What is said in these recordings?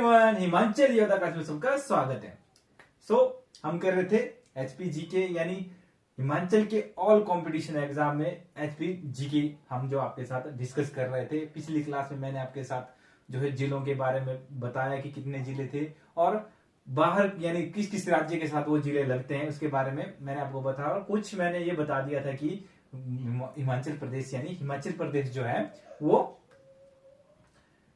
Everyone, Himachal योद्धा class में सबका स्वागत है। हम कर रहे थे एचपी जीके यानी हिमाचल के ऑल कंपटीशन एग्जाम में एचपी जीके हम जो आपके साथ डिस्कस कर रहे थे। पिछली क्लास में मैंने आपके साथ जो है जिलों के बारे में बताया कि कितने जिले थे और बाहर यानी किस किस राज्य के साथ वो जिले लगते हैं उसके बारे में मैंने आपको बताया। और कुछ मैंने ये बता दिया था कि हिमाचल प्रदेश यानी हिमाचल प्रदेश जो है वो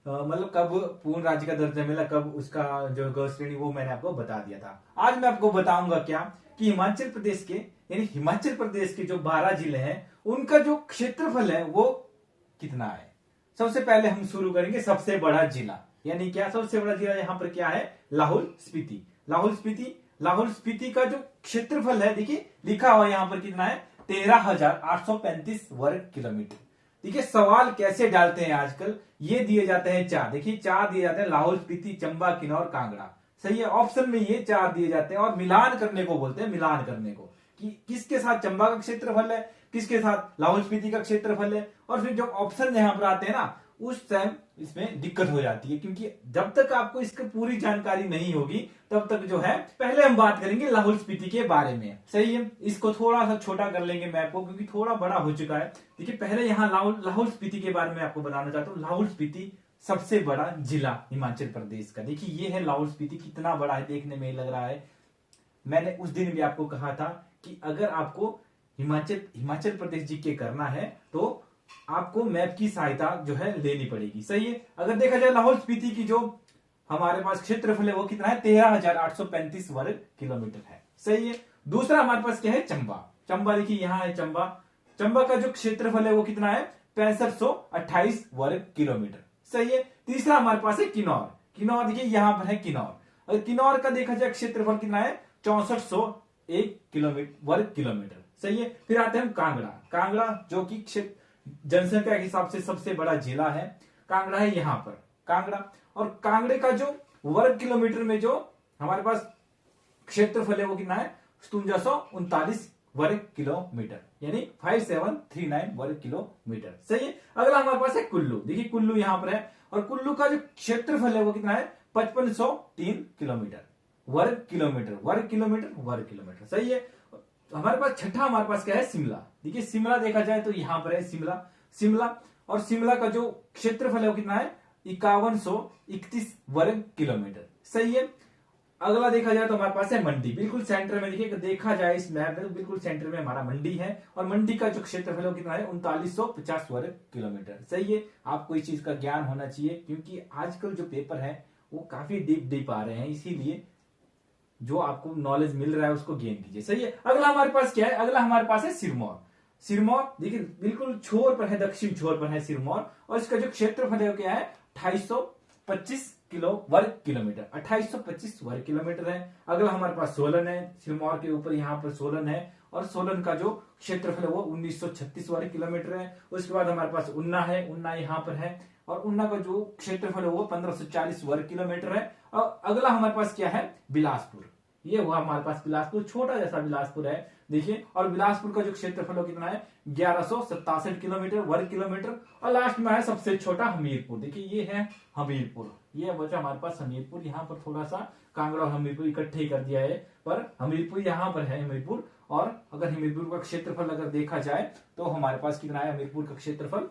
मतलब कब पूर्ण राज्य का दर्जा मिला, कब उसका जो ग श्रेणी वो मैंने आपको बता दिया था। आज मैं आपको बताऊंगा क्या कि हिमाचल प्रदेश के यानी हिमाचल प्रदेश के जो 12 जिले हैं उनका जो क्षेत्रफल है वो कितना है। सबसे पहले हम शुरू करेंगे सबसे बड़ा जिला यानी क्या, सबसे बड़ा जिला यहाँ पर क्या है, लाहौल स्पीति। लाहौल स्पीति का जो क्षेत्रफल है देखिए लिखा हुआ यहाँ पर कितना है, 13,835 वर्ग किलोमीटर। देखिए सवाल कैसे डालते हैं आजकल, ये दिए जाते हैं चार, देखिए चार दिए जाते हैं, लाहौल स्पीति, चंबा, किन्नौर, कांगड़ा। सही है, ऑप्शन में ये चार दिए जाते हैं और मिलान करने को बोलते हैं, मिलान करने को कि किसके साथ चंबा का क्षेत्रफल है, किसके साथ लाहौल स्पीति का क्षेत्रफल है। और फिर जब ऑप्शन यहाँ पर आते हैं ना उस टाइम इसमें दिक्कत हो जाती है, क्योंकि जब तक आपको इसकी पूरी जानकारी नहीं होगी तब तक जो है, पहले हम बात करेंगे लाहौल स्पीति के बारे में। सही है, इसको थोड़ा सा छोटा कर लेंगे मैप को क्योंकि थोड़ा बड़ा हो चुका है। देखिए पहले यहाँ लाहौल स्पीति के बारे में आपको बताना चाहता हूँ। लाहौल स्पीति सबसे बड़ा जिला हिमाचल प्रदेश का। देखिए ये है लाहौल स्पीति, कितना बड़ा है देखने में लग रहा है। मैंने उस दिन भी आपको कहा था कि अगर आपको हिमाचल प्रदेश जीके करना है तो आपको मैप की सहायता जो है लेनी पड़ेगी। सही है, अगर देखा जाए लाहौल स्पीति की जो हमारे पास क्षेत्रफल है वो कितना है, 13,835 वर्ग किलोमीटर है। सही है, दूसरा हमारे पास क्या है, चंबा देखिए यहाँ है चंबा का जो क्षेत्रफल है वो कितना है, 6528 वर्ग किलोमीटर। सही है, तीसरा हमारे पास है किन्नौर देखिए यहाँ पर है किन्नौर। और किन्नौर का देखा जाए क्षेत्रफल कितना है, 6401 वर्ग किलोमीटर। सही है, फिर आते हैं हम कांगड़ा जो कि जनसंख्या के हिसाब से सबसे बड़ा जिला है। कांगड़ा है यहाँ पर कांगड़ा, और कांगड़े का जो वर्ग किलोमीटर में जो हमारे पास क्षेत्रफल है वो कितना है, 5739 वर्ग किलोमीटर यानी 5739 वर्ग किलोमीटर। सही है, अगला हमारे पास है कुल्लू। देखिए कुल्लू यहाँ पर है और कुल्लू का जो क्षेत्रफल है वो कितना है, 5503 किलोमीटर वर्ग किलोमीटर। सही है, हमारे पास छठा हमारे पास क्या है, शिमला। देखिए शिमला देखा जाए तो यहां पर है शिमला और शिमला का जो क्षेत्रफल है वो कितना है, 5131 वर्ग किलोमीटर। सही है, अगला देखा जाए तो हमारे पास है मंडी, बिल्कुल सेंटर में। देखिए देखा जाए इस मैप में तो बिल्कुल सेंटर में हमारा मंडी है और मंडी का जो क्षेत्रफल है वो कितना है, 3950 वर्ग किलोमीटर। सही है, आपको इस चीज का ज्ञान होना चाहिए क्योंकि आजकल जो पेपर है वो काफी डीप आ रहे हैं, इसीलिए जो आपको नॉलेज मिल रहा है उसको गेन कीजिए। सही है, अगला हमारे पास क्या है, अगला हमारे पास है सिरमौर देखिए बिल्कुल छोर पर है, दक्षिण छोर पर है सिरमौर और इसका जो क्षेत्रफल है क्या है, 2825 वर्ग किलोमीटर 2825 वर्ग किलोमीटर है। अगला हमारे पास सोलन है, सिरमौर के ऊपर यहाँ पर सोलन है और सोलन का जो क्षेत्रफल है वो 1936 वर्ग किलोमीटर है। उसके बाद हमारे पास उन्ना है, उन्ना यहाँ पर है और उन्ना का जो क्षेत्रफल है वो 1540 वर्ग किलोमीटर है। और अगला हमारे पास क्या है, बिलासपुर। ये हुआ हमारे पास बिलासपुर, छोटा जैसा बिलासपुर है देखिए, और बिलासपुर का जो क्षेत्रफल कितना है, 1167 किलोमीटर वर्ग किलोमीटर। और लास्ट में है सबसे छोटा हमीरपुर। देखिए ये है हमीरपुर, ये बचा हमारे पास हमीरपुर। यहाँ पर थोड़ा सा कांगड़ा और हमीरपुर इकट्ठे ही कर दिया है, पर हमीरपुर यहाँ पर है हमीरपुर। और अगर हमीरपुर का क्षेत्रफल अगर देखा जाए तो हमारे पास कितना है, हमीरपुर का क्षेत्रफल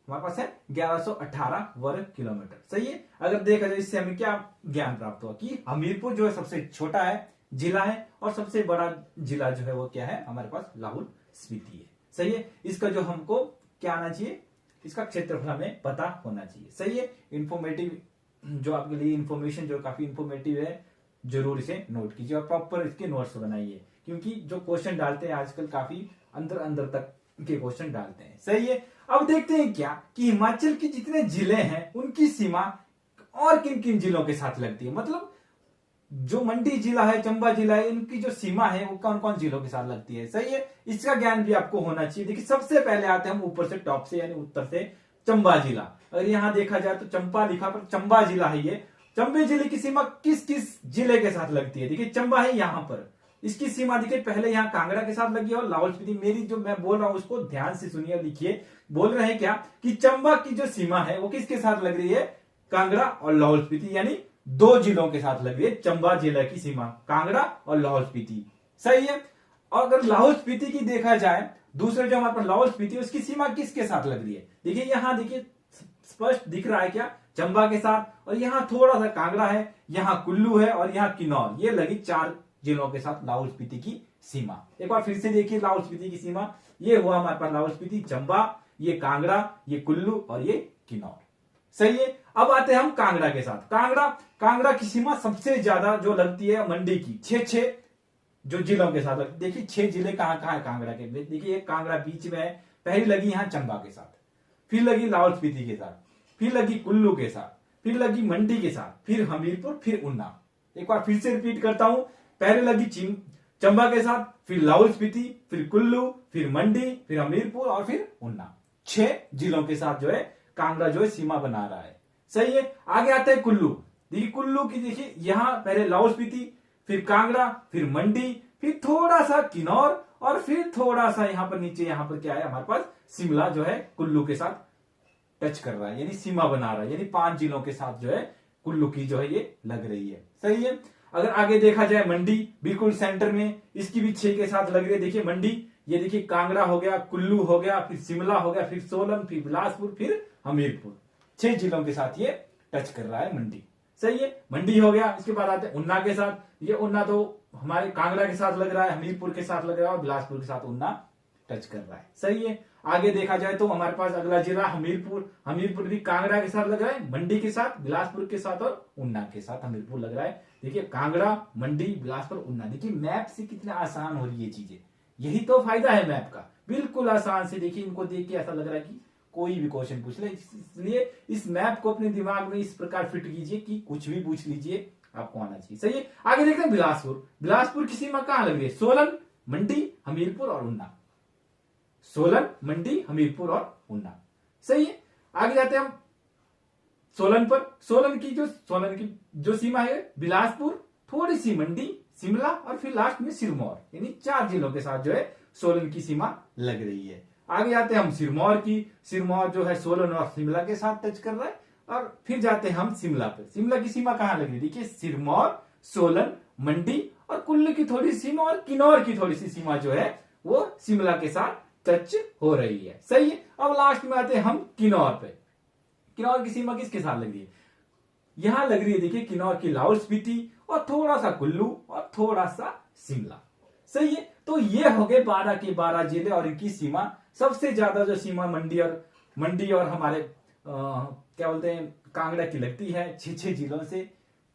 हमारे पास है 1118 वर्ग किलोमीटर। सही है, अगर देखा जाए इससे हमें क्या ज्ञान प्राप्त हुआ कि हमीरपुर जो है सबसे छोटा है जिला है और सबसे बड़ा जिला जो है वो क्या है, हमारे पास लाहौल स्पीति है। सही है, इसका जो हमको क्या आना चाहिए, इसका क्षेत्रफल हमें पता होना चाहिए। सही है, इंफॉर्मेटिव जो आपके लिए इंफॉर्मेशन जो काफी इंफॉर्मेटिव है, जरूर इसे नोट कीजिए और प्रॉपर इसके नोट्स बनाइए क्योंकि जो क्वेश्चन डालते हैं आजकल काफी अंदर तक के क्वेश्चन डालते हैं। सही है, अब देखते हैं क्या कि हिमाचल के जितने जिले हैं उनकी सीमा और किन किन जिलों के साथ लगती है। मतलब जो मंडी जिला है, चंबा जिला है, इनकी जो सीमा है वो कौन कौन जिलों के साथ लगती है। सही है, इसका ज्ञान भी आपको होना चाहिए। देखिए सबसे पहले आते हैं हम ऊपर से टॉप से यानी उत्तर से, चंबा जिला। अगर यहाँ देखा जाए तो चंपा लिखा पर चंबा जिला है। ये चंबे जिले की सीमा किस किस जिले के साथ लगती है, देखिए चंबा है यहाँ पर, इसकी सीमा देखिए पहले यहाँ कांगड़ा के साथ लगी है और लाहौल स्पीति। मेरी जो मैं बोल रहा हूं उसको ध्यान से सुनिए, लिखिए। बोल रहे हैं क्या कि चंबा की जो सीमा है वो किसके साथ लग रही है, कांगड़ा और लाहौल स्पीति, यानी दो जिलों के साथ लग रही है चंबा जिला की सीमा, कांगड़ा और लाहौल स्पीति। सही है। और अगर लाहौल स्पीति की देखा जाए, दूसरे जो हमारे पास लाहौल स्पीति उसकी सीमा किसके साथ लग रही है, देखिए यहां देखिए स्पष्ट दिख रहा है क्या, चंबा के साथ, और यहाँ थोड़ा सा कांगड़ा है, यहाँ कुल्लू है और यहाँ किन्नौर, ये लगी 4 जिलों के साथ लाहौल स्पीति की सीमा। एक बार फिर से देखिए लाहौल स्पीति की सीमा, ये हुआ हमारे पास लाहौल स्पीति, चंबा, ये कांगड़ा, ये कुल्लू और ये किन्नौर। सही है। अब आते हैं हम कांगड़ा के साथ। कांगड़ा की सीमा सबसे ज्यादा जो लगती है मंडी की, 6 जो जिलों के साथ लगती है। देखिए 6 जिले कहां है कांगड़ा के, देखिए कांगड़ा बीच में है, पहली लगी यहाँ चंबा के साथ, फिर लगी लाहौल स्पीति के साथ, फिर लगी कुल्लू के साथ, फिर लगी मंडी के साथ, फिर हमीरपुर, फिर उन्ना। एक बार फिर से रिपीट करता हूं, पहले लगी चंबा के साथ, फिर लाहौल स्पीति, फिर कुल्लू, फिर मंडी, फिर हमीरपुर और फिर उन्ना। 6 जिलों के साथ जो है कांगड़ा जो है सीमा बना रहा है। सही है। आगे आता है कुल्लू। देखिए कुल्लू की, देखिए यहां पहले लाहौल स्पीति, फिर कांगड़ा, फिर मंडी, फिर थोड़ा सा किन्नौर और फिर थोड़ा सा यहां पर नीचे, यहां पर क्या है हमारे पास शिमला जो है कुल्लू के साथ टच कर रहा है, यानी सीमा बना रहा है, यानी 5 जिलों के साथ जो है कुल्लू की जो है ये लग रही है। सही है। अगर आगे देखा जाए मंडी बिल्कुल सेंटर में, इसकी भी 6 के साथ लग रही है। देखिए मंडी, ये देखिए कांगड़ा हो गया, कुल्लू हो गया, फिर शिमला हो गया, फिर सोलन, फिर बिलासपुर, फिर हमीरपुर, 6 जिलों के साथ ये टच कर रहा है मंडी। सही है। मंडी हो गया। इसके बाद आते हैं उन्ना के साथ। ये उन्ना तो हमारे कांगड़ा के साथ लग रहा है, हमीरपुर के साथ लग रहा है और बिलासपुर के साथ उन्ना टच कर रहा है। सही है। आगे देखा जाए तो हमारे पास अगला जिला हमीरपुर भी कांगड़ा के साथ लग रहा है, मंडी के साथ, बिलासपुर के साथ और उन्ना के साथ हमीरपुर लग रहा है। देखिए कांगड़ा, मंडी, बिलासपुर, उन्ना। देखिए मैप से कितना आसान हो रही है चीजें, यही तो फायदा है मैप का, बिल्कुल आसान से। देखिए इनको देख के ऐसा लग रहा है कि कोई भी क्वेश्चन पूछ ले, इसलिए इस मैप को अपने दिमाग में इस प्रकार फिट कीजिए कि कुछ भी पूछ लीजिए आपको आना चाहिए। सही है। आगे देखते हैं बिलासपुर की सीमा कहां लग रही है, सोलन, मंडी, हमीरपुर और उन्ना। सोलन, मंडी, हमीरपुर और उन्ना। सही है। आगे जाते हैं हम सोलन पर। सोलन की जो सीमा है बिलासपुर, थोड़ी सी मंडी, शिमला और फिर लास्ट में सिरमौर, यानी 4 जिलों के साथ जो है सोलन की सीमा लग रही है। आगे जाते हैं हम सिरमौर जो है सोलन और शिमला के साथ टच कर रहा है। और फिर जाते हैं हम शिमला पर। शिमला की सीमा कहां लग रही है, देखिए सिरमौर, सोलन, मंडी और कुल्लू की थोड़ी सीमा और किन्नौर की थोड़ी सी सीमा जो है वो शिमला के साथ टच हो रही है। सही है। अब लास्ट में आते हैं हम किन्नौर पे। किन्नौर की सीमा किसके साथ लग रही है, यहां लग रही है देखिए किन्नौर की लाहौल स्पीति और थोड़ा सा कुल्लू और थोड़ा सा शिमला। सही है। तो ये हो गए 12 के 12 जिले और इनकी सीमा। सबसे ज्यादा जो सीमा मंडी और हमारे क्या बोलते हैं कांगड़ा की लगती है। 6 जिलों से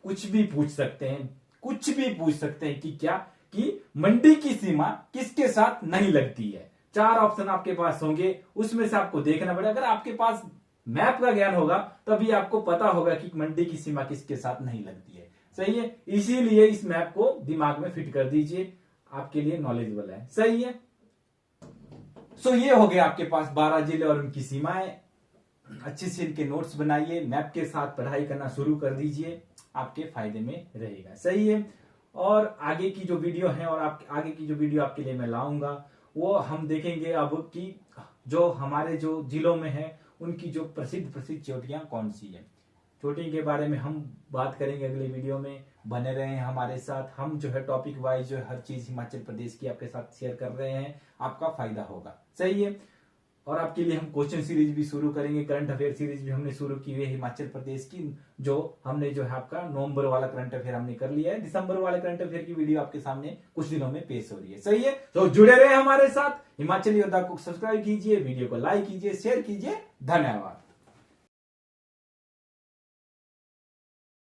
कुछ भी पूछ सकते हैं कि क्या, कि मंडी की सीमा किसके साथ नहीं लगती है। 4 ऑप्शन आपके पास होंगे, उसमें से आपको देखना पड़ेगा। अगर आपके पास मैप का ज्ञान होगा तभी आपको पता होगा कि मंडी की सीमा किसके साथ नहीं लगती है। सही है। इसीलिए इस मैप को दिमाग में फिट कर दीजिए, आपके लिए नॉलेजेबल है। सही है। सो ये हो गया आपके पास 12 जिले और उनकी सीमाएं। अच्छे से इनके नोट्स बनाइए, मैप के साथ पढ़ाई करना शुरू कर दीजिए, आपके फायदे में रहेगा। सही है। और आगे की जो वीडियो है और आगे की जो वीडियो आपके लिए मैं लाऊंगा वो हम देखेंगे अब कि जो हमारे जो जिलों में है उनकी जो प्रसिद्ध चोटियां कौन सी है। चोटियों के बारे में हम बात करेंगे अगले वीडियो में। बने रहे हमारे साथ। हम जो है टॉपिक वाइज जो हर चीज हिमाचल प्रदेश की आपके साथ शेयर कर रहे हैं, आपका फायदा होगा। सही है। और आपके लिए हम क्वेश्चन सीरीज भी शुरू करेंगे, करंट अफेयर सीरीज भी हमने शुरू की है हिमाचल प्रदेश की। जो हमने जो है आपका नवंबर वाला करंट अफेयर हमने कर लिया है, दिसंबर वाले करंट अफेयर की वीडियो आपके सामने कुछ दिनों में पेश हो रही है। सही है। तो जुड़े रहे हमारे साथ। हिमाचल योद्धा को सब्सक्राइब कीजिए, वीडियो को लाइक कीजिए, शेयर कीजिए। धन्यवाद।